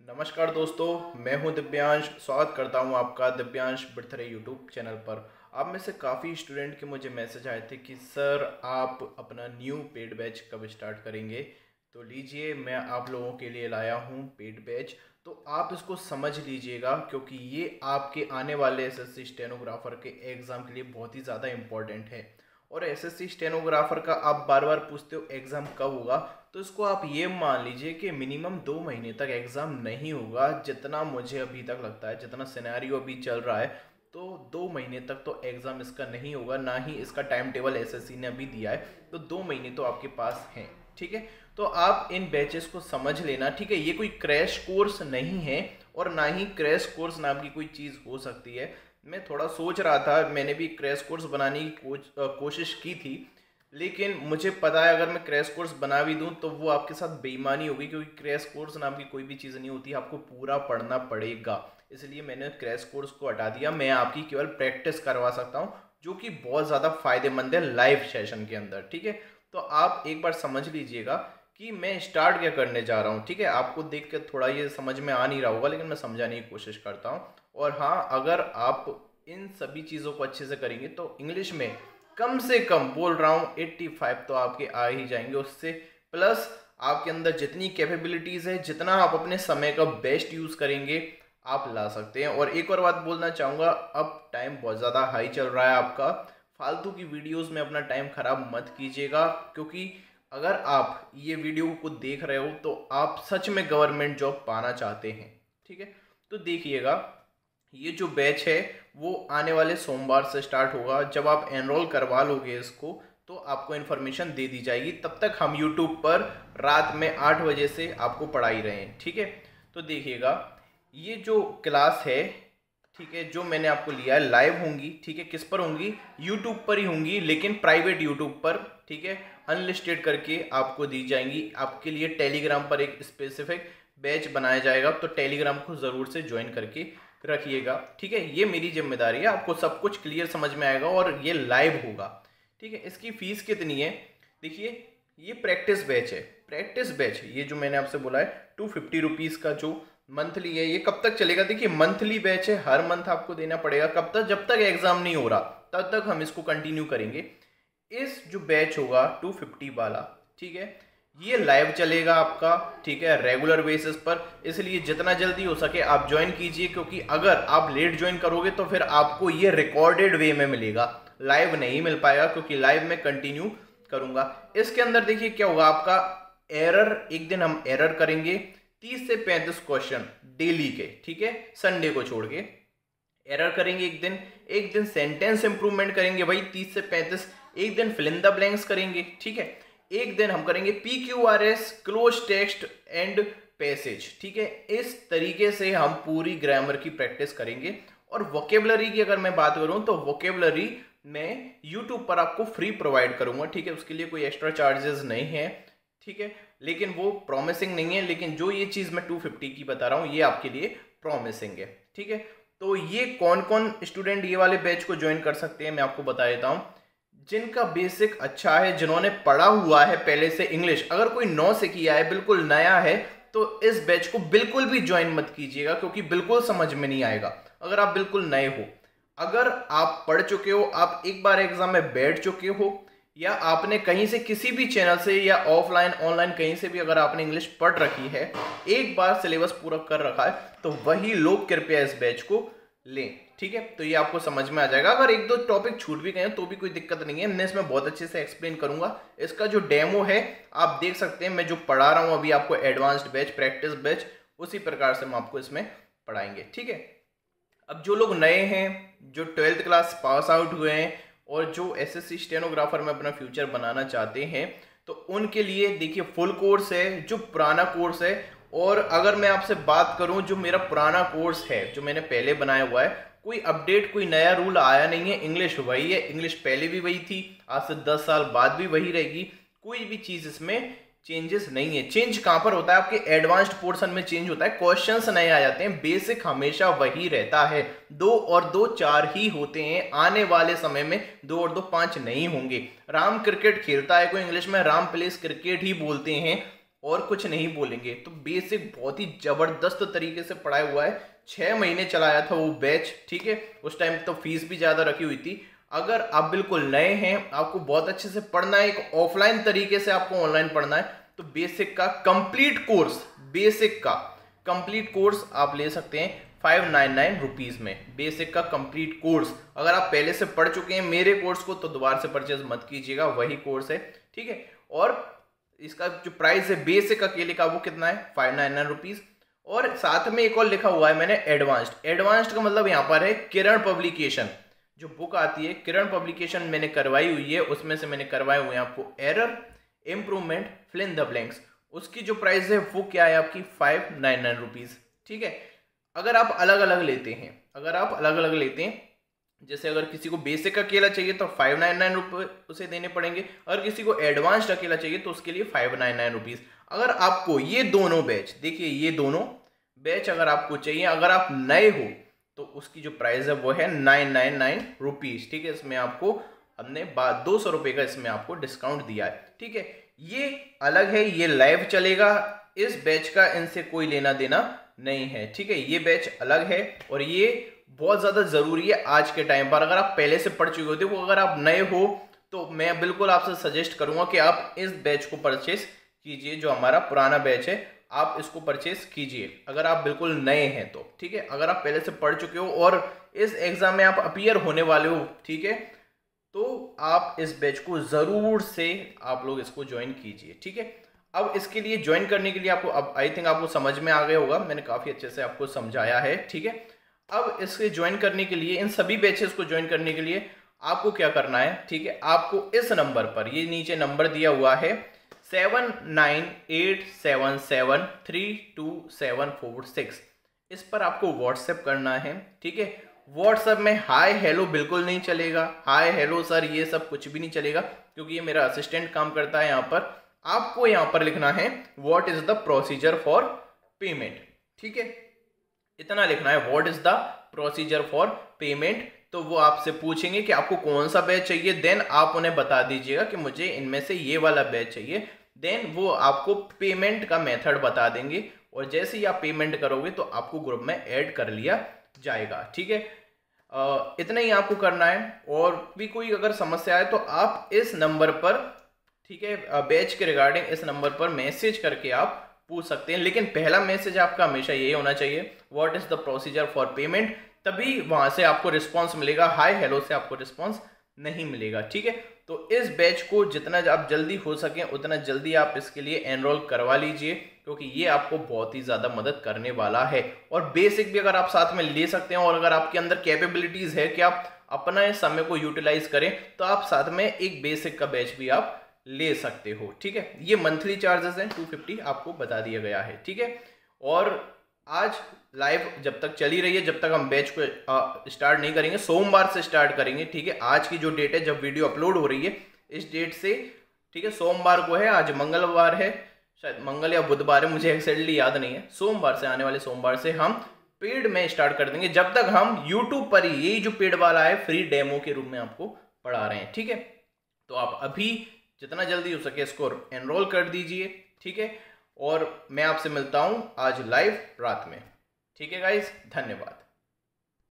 नमस्कार दोस्तों, मैं हूं दिव्यांश। स्वागत करता हूं आपका दिव्यांश बर्थडे यूट्यूब चैनल पर। आप में से काफ़ी स्टूडेंट के मुझे मैसेज आए थे कि सर आप अपना न्यू पेड बैच कब स्टार्ट करेंगे। तो लीजिए, मैं आप लोगों के लिए लाया हूं पेड बैच। तो आप इसको समझ लीजिएगा क्योंकि ये आपके आने वाले एसएससी स्टेनोग्राफर के एग्ज़ाम के लिए बहुत ही ज़्यादा इम्पोर्टेंट है। और एसएससी स्टेनोग्राफर का आप बार बार पूछते हो एग्ज़ाम कब होगा, तो इसको आप ये मान लीजिए कि मिनिमम 2 महीने तक एग्ज़ाम नहीं होगा। जितना मुझे अभी तक लगता है, जितना सिनेरियो अभी चल रहा है, तो 2 महीने तक तो एग्ज़ाम इसका नहीं होगा। ना ही इसका टाइम टेबल एसएससी ने अभी दिया है। तो 2 महीने तो आपके पास हैं, ठीक है। तो आप इन बैचेस को समझ लेना, ठीक है। ये कोई क्रैश कोर्स नहीं है और ना ही क्रैश कोर्स नाम की कोई चीज़ हो सकती है। मैं थोड़ा सोच रहा था, मैंने भी क्रैश कोर्स बनाने की कोशिश की थी, लेकिन मुझे पता है अगर मैं क्रैश कोर्स बना भी दूं तो वो आपके साथ बेईमानी होगी, क्योंकि क्रैश कोर्स नाम की कोई भी चीज़ नहीं होती, आपको पूरा पढ़ना पड़ेगा। इसलिए मैंने क्रैश कोर्स को हटा दिया। मैं आपकी केवल प्रैक्टिस करवा सकता हूं, जो कि बहुत ज़्यादा फायदेमंद है लाइव सेशन के अंदर, ठीक है। तो आप एक बार समझ लीजिएगा कि मैं स्टार्ट क्या करने जा रहा हूँ, ठीक है। आपको देख कर थोड़ा ये समझ में आ नहीं रहा होगा, लेकिन मैं समझाने की कोशिश करता हूँ। और हाँ, अगर आप इन सभी चीज़ों को अच्छे से करेंगे तो इंग्लिश में कम से कम बोल रहा हूँ 85 तो आपके आ ही जाएंगे। उससे प्लस आपके अंदर जितनी कैपेबिलिटीज़ है, जितना आप अपने समय का बेस्ट यूज़ करेंगे, आप ला सकते हैं। और एक और बात बोलना चाहूँगा, अब टाइम बहुत ज़्यादा हाई चल रहा है आपका। फालतू की वीडियोस में अपना टाइम ख़राब मत कीजिएगा, क्योंकि अगर आप ये वीडियो को देख रहे हो तो आप सच में गवर्नमेंट जॉब पाना चाहते हैं, ठीक है। तो देखिएगा, ये जो बैच है वो आने वाले सोमवार से स्टार्ट होगा। जब आप एनरोल करवा लोगे इसको तो आपको इन्फॉर्मेशन दे दी जाएगी। तब तक हम यूट्यूब पर रात में 8 बजे से आपको पढ़ाई रहे हैं, ठीक है। तो देखिएगा, ये जो क्लास है, ठीक है, जो मैंने आपको लिया है, लाइव होंगी, ठीक है। किस पर होंगी? यूट्यूब पर ही होंगी, लेकिन प्राइवेट यूट्यूब पर, ठीक है। अनलिस्टेड करके आपको दी जाएंगी। आपके लिए टेलीग्राम पर एक स्पेसिफिक बैच बनाया जाएगा, तो टेलीग्राम को ज़रूर से ज्वाइन करके रखिएगा, ठीक है। ये मेरी जिम्मेदारी है, आपको सब कुछ क्लियर समझ में आएगा और ये लाइव होगा, ठीक है। इसकी फीस कितनी है? देखिए, ये प्रैक्टिस बैच है। प्रैक्टिस बैच ये जो मैंने आपसे बोला है 250 रुपीज़ का जो मंथली है, ये कब तक चलेगा? देखिए, मंथली बैच है, हर मंथ आपको देना पड़ेगा। कब तक? जब तक एग्जाम नहीं हो रहा तब तक हम इसको कंटिन्यू करेंगे। इस जो बैच होगा 250 वाला, ठीक है, ये लाइव चलेगा आपका, ठीक है, रेगुलर बेसिस पर। इसलिए जितना जल्दी हो सके आप ज्वाइन कीजिए, क्योंकि अगर आप लेट ज्वाइन करोगे तो फिर आपको ये रिकॉर्डेड वे में मिलेगा, लाइव नहीं मिल पाएगा, क्योंकि लाइव में कंटिन्यू करूंगा। इसके अंदर देखिए क्या होगा आपका, एरर, एक दिन हम एरर करेंगे 30 से 35 क्वेश्चन डेली के, ठीक है, संडे को छोड़ के एरर करेंगे एक दिन सेंटेंस इंप्रूवमेंट करेंगे भाई 30 से 35, एक दिन फिल इन द ब्लैंक्स करेंगे, ठीक है, एक दिन हम करेंगे PQRS, close text and passage, ठीक है। इस तरीके से हम पूरी ग्रामर की प्रैक्टिस करेंगे। और वोकेबलरी की अगर मैं बात करूं तो वोकेबलरी मैं यूट्यूब पर आपको फ्री प्रोवाइड करूंगा, ठीक है। उसके लिए कोई एक्स्ट्रा चार्जेस नहीं है, ठीक है, लेकिन वो प्रॉमिसिंग नहीं है। लेकिन जो ये चीज़ मैं 250 की बता रहा हूँ ये आपके लिए प्रॉमिसिंग है, ठीक है। तो ये कौन कौन स्टूडेंट ये वाले बैच को ज्वाइन कर सकते हैं मैं आपको बता देता हूँ। जिनका बेसिक अच्छा है, जिन्होंने पढ़ा हुआ है पहले से इंग्लिश, अगर कोई 9 से किया है, बिल्कुल नया है, तो इस बैच को बिल्कुल भी ज्वाइन मत कीजिएगा, क्योंकि बिल्कुल समझ में नहीं आएगा अगर आप बिल्कुल नए हो। अगर आप पढ़ चुके हो, आप एक बार एग्जाम में बैठ चुके हो, या आपने कहीं से किसी भी चैनल से या ऑफलाइन ऑनलाइन कहीं से भी अगर आपने इंग्लिश पढ़ रखी है, एक बार सिलेबस पूरा कर रखा है, तो वही लोग कृपया इस बैच को लें, ठीक है। तो ये आपको समझ में आ जाएगा। अगर एक दो टॉपिक छूट भी गए तो भी कोई दिक्कत नहीं है, मैं इसमें बहुत अच्छे से एक्सप्लेन करूंगा। इसका जो डेमो है आप देख सकते हैं, मैं जो पढ़ा रहा हूं अभी आपको एडवांस्ड बैच, प्रैक्टिस बैच, उसी प्रकार से हम आपको इसमें पढ़ाएंगे, ठीक है। अब जो लोग नए हैं, जो 12th क्लास पास आउट हुए हैं और जो एसएससी स्टेनोग्राफर में अपना फ्यूचर बनाना चाहते हैं, तो उनके लिए देखिए फुल कोर्स है, जो पुराना कोर्स है। और अगर मैं आपसे बात करूं, जो मेरा पुराना कोर्स है जो मैंने पहले बनाया हुआ है, कोई अपडेट, कोई नया रूल आया नहीं है। इंग्लिश वही है, इंग्लिश पहले भी वही थी, आज से 10 साल बाद भी वही रहेगी। कोई भी चीज़ इसमें चेंजेस नहीं है। चेंज कहां पर होता है? आपके एडवांस्ड पोर्शन में चेंज होता है, क्वेश्चंस नए आ जाते हैं, बेसिक हमेशा वही रहता है। 2 और 2 4 ही होते हैं, आने वाले समय में 2 और 2 5 नहीं होंगे। राम क्रिकेट खेलता है कोई इंग्लिश में, राम प्लेस क्रिकेट ही बोलते हैं, और कुछ नहीं बोलेंगे। तो बेसिक बहुत ही ज़बरदस्त तरीके से पढ़ाया हुआ है। 6 महीने चलाया था वो बैच, ठीक है। उस टाइम तो फीस भी ज़्यादा रखी हुई थी। अगर आप बिल्कुल नए हैं, आपको बहुत अच्छे से पढ़ना है, एक ऑफलाइन तरीके से आपको ऑनलाइन पढ़ना है, तो बेसिक का कंप्लीट कोर्स, बेसिक का कंप्लीट कोर्स आप ले सकते हैं 599 रुपीज़ में। बेसिक का कंप्लीट कोर्स अगर आप पहले से पढ़ चुके हैं मेरे कोर्स को, तो दोबारा से परचेज मत कीजिएगा, वही कोर्स है, ठीक है। और इसका जो प्राइस है बेसिक अकेले का वो कितना है, 599 रुपीज़। और साथ में एक और लिखा हुआ है मैंने एडवांस्ड। एडवांस्ड का मतलब यहाँ पर है किरण पब्लिकेशन, जो बुक आती है किरण पब्लिकेशन मैंने करवाई हुई है, उसमें से मैंने करवाए हुए हैं आपको error, improvement, fill in the blanks. उसकी जो प्राइस है वो क्या है आपकी 599 रुपीज़, ठीक है। अगर आप अलग अलग लेते हैं, अगर आप अलग अलग लेते हैं, जैसे अगर किसी को बेसिक अकेला चाहिए तो 599 रुपये उसे देने पड़ेंगे, अगर किसी को एडवांस्ड अकेला चाहिए तो उसके लिए 599 रुपीज़। अगर आपको ये दोनों बैच, देखिए ये दोनों बैच अगर आपको चाहिए, अगर आप नए हो, तो उसकी जो प्राइस है वो है 999 रुपीज़, ठीक है। इसमें आपको हमने 200 रुपये का इसमें आपको डिस्काउंट दिया है, ठीक है। ये अलग है, ये लाइव चलेगा, इस बैच का इनसे कोई लेना देना नहीं है, ठीक है। ये बैच अलग है और ये बहुत ज़्यादा ज़रूरी है आज के टाइम पर। अगर आप पहले से पढ़ चुके हो, देखो अगर आप नए हो तो मैं बिल्कुल आपसे सजेस्ट करूंगा कि आप इस बैच को परचेस कीजिए, जो हमारा पुराना बैच है आप इसको परचेस कीजिए अगर आप बिल्कुल नए हैं तो, ठीक है। अगर आप पहले से पढ़ चुके हो और इस एग्ज़ाम में आप अपीयर होने वाले हो, ठीक है, तो आप इस बैच को ज़रूर से आप लोग इसको ज्वाइन कीजिए, ठीक है। अब इसके लिए ज्वाइन करने के लिए आपको, अब आई थिंक आपको समझ में आ गया होगा, मैंने काफ़ी अच्छे से आपको समझाया है, ठीक है। अब इसके ज्वाइन करने के लिए, इन सभी बैचेस को ज्वाइन करने के लिए आपको क्या करना है, ठीक है। आपको इस नंबर पर, ये नीचे नंबर दिया हुआ है 7987732746, इस पर आपको व्हाट्सएप करना है, ठीक है। व्हाट्सएप में हाय हेलो बिल्कुल नहीं चलेगा, हाय हेलो सर ये सब कुछ भी नहीं चलेगा, क्योंकि ये मेरा असिस्टेंट काम करता है यहाँ पर। आपको यहाँ पर लिखना है what is the procedure for payment, ठीक है, इतना लिखना है, what is the procedure for payment. तो वो आपसे पूछेंगे कि आपको कौन सा बैच चाहिए, देन आप उन्हें बता दीजिएगा कि मुझे इनमें से ये वाला बैच चाहिए, देन वो आपको पेमेंट का मेथड बता देंगे, और जैसे ही आप पेमेंट करोगे तो आपको ग्रुप में ऐड कर लिया जाएगा, ठीक है। इतना ही आपको करना है, और भी कोई अगर समस्या है तो आप इस नंबर पर, ठीक है, बैच के रिगार्डिंग इस नंबर पर मैसेज करके आप पूछ सकते हैं। लेकिन पहला मैसेज आपका हमेशा यही होना चाहिए, what is the procedure for payment, तभी वहां से आपको रिस्पांस मिलेगा। हाय हेलो से आपको रिस्पांस नहीं मिलेगा, ठीक है। तो इस बैच को जितना आप जल्दी हो सके उतना जल्दी आप इसके लिए एनरोल करवा लीजिए, क्योंकि ये आपको बहुत ही ज़्यादा मदद करने वाला है। और बेसिक भी अगर आप साथ में ले सकते हैं, और अगर आपके अंदर कैपेबिलिटीज़ है कि आप अपना इस समय को यूटिलाइज करें, तो आप साथ में एक बेसिक का बैच भी आप ले सकते हो, ठीक है। ये मंथली चार्जेस हैं 250 आपको बता दिया गया है, ठीक है। और आज लाइव जब तक चली रही है, जब तक हम बैच को स्टार्ट नहीं करेंगे, सोमवार से स्टार्ट करेंगे, ठीक है। आज की जो डेट है जब वीडियो अपलोड हो रही है इस डेट से, ठीक है, सोमवार को है, आज मंगलवार है, शायद मंगल या बुधवार है, मुझे एक्जैक्टली याद नहीं है। सोमवार से, आने वाले सोमवार से हम पेड में स्टार्ट कर देंगे, जब तक हम यूट्यूब पर ही यही जो पेड वाला है फ्री डेमो के रूप में आपको पढ़ा रहे हैं, ठीक है। तो आप अभी जितना जल्दी हो सके इसको एनरोल कर दीजिए, ठीक है। और मैं आपसे मिलता हूं आज लाइव रात में, ठीक है गाइस, धन्यवाद।